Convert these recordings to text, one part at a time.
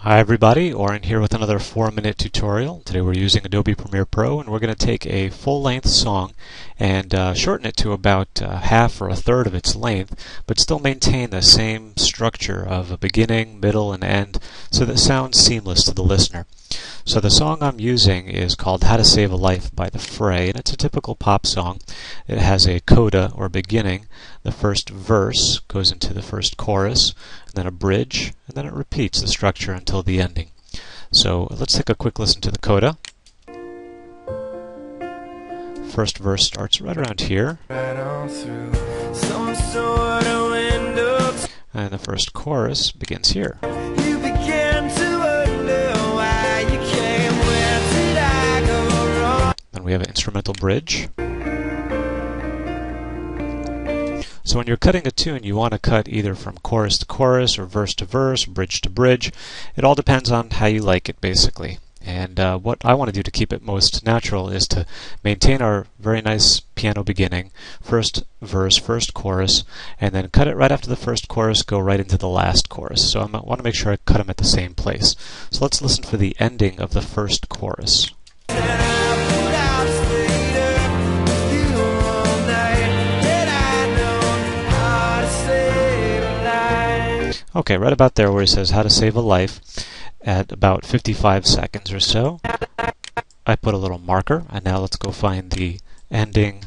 Hi everybody, Oren here with another 4-minute tutorial. Today we're using Adobe Premiere Pro and we're going to take a full-length song and shorten it to about half or a third of its length, but still maintain the same structure of a beginning, middle, and end so that it sounds seamless to the listener. So the song I'm using is called How to Save a Life by The Fray, and it's a typical pop song. It has a coda or beginning. The first verse goes into the first chorus, and then a bridge, and then it repeats the structure until the ending. So let's take a quick listen to the coda. First verse starts right around here. And the first chorus begins here. Then we have an instrumental bridge. So when you're cutting a tune, you want to cut either from chorus to chorus, or verse to verse, bridge to bridge. It all depends on how you like it, basically. And what I want to do to keep it most natural is to maintain our very nice piano beginning, first verse, first chorus, and then cut it right after the first chorus, go right into the last chorus. So I want to make sure I cut them at the same place. So let's listen for the ending of the first chorus. Okay, right about there where he says how to save a life, at about 55 seconds or so, I put a little marker, and now let's go find the ending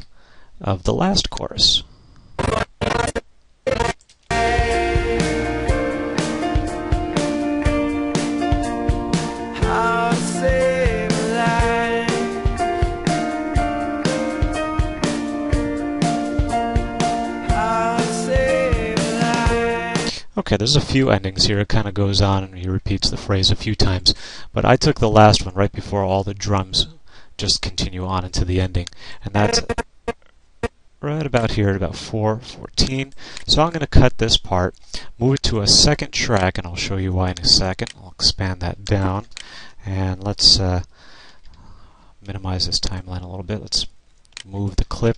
of the last chorus. Okay, there's a few endings here. It kind of goes on and he repeats the phrase a few times, but I took the last one right before all the drums just continue on into the ending, and that's right about here at about 4:14. So I'm going to cut this part, move it to a second track, and I'll show you why in a second. I'll expand that down, and let's minimize this timeline a little bit. Let's move the clip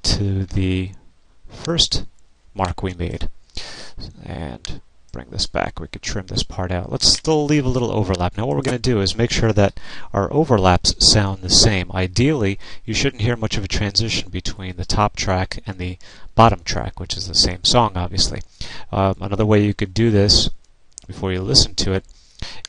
to the first mark we made. And bring this back. We could trim this part out. Let's still leave a little overlap. Now what we're going to do is make sure that our overlaps sound the same. Ideally, you shouldn't hear much of a transition between the top track and the bottom track, which is the same song, obviously. Another way you could do this before you listen to it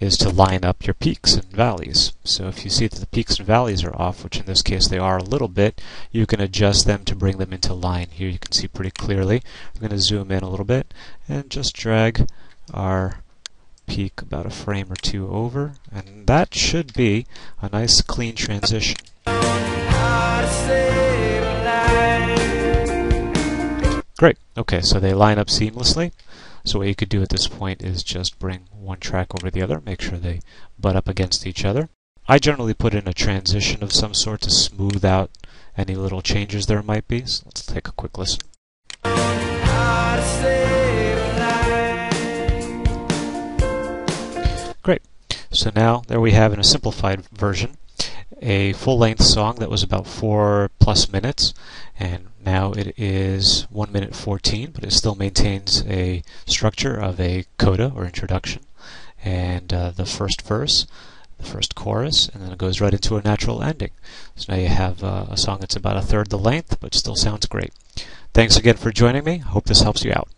is to line up your peaks and valleys. So if you see that the peaks and valleys are off, which in this case they are a little bit, you can adjust them to bring them into line. Here you can see pretty clearly. I'm going to zoom in a little bit and just drag our peak about a frame or two over, and that should be a nice clean transition. Great. Okay, so they line up seamlessly. So what you could do at this point is just bring one track over the other, make sure they butt up against each other. I generally put in a transition of some sort to smooth out any little changes there might be. So let's take a quick listen. Great. So now there we have, in a simplified version, a full-length song that was about 4+ minutes, and now it is 1 minute 14, but it still maintains a structure of a coda or introduction, and the first verse, the first chorus, and then it goes right into a natural ending. So now you have a song that's about a third the length, but still sounds great. Thanks again for joining me. Hope this helps you out.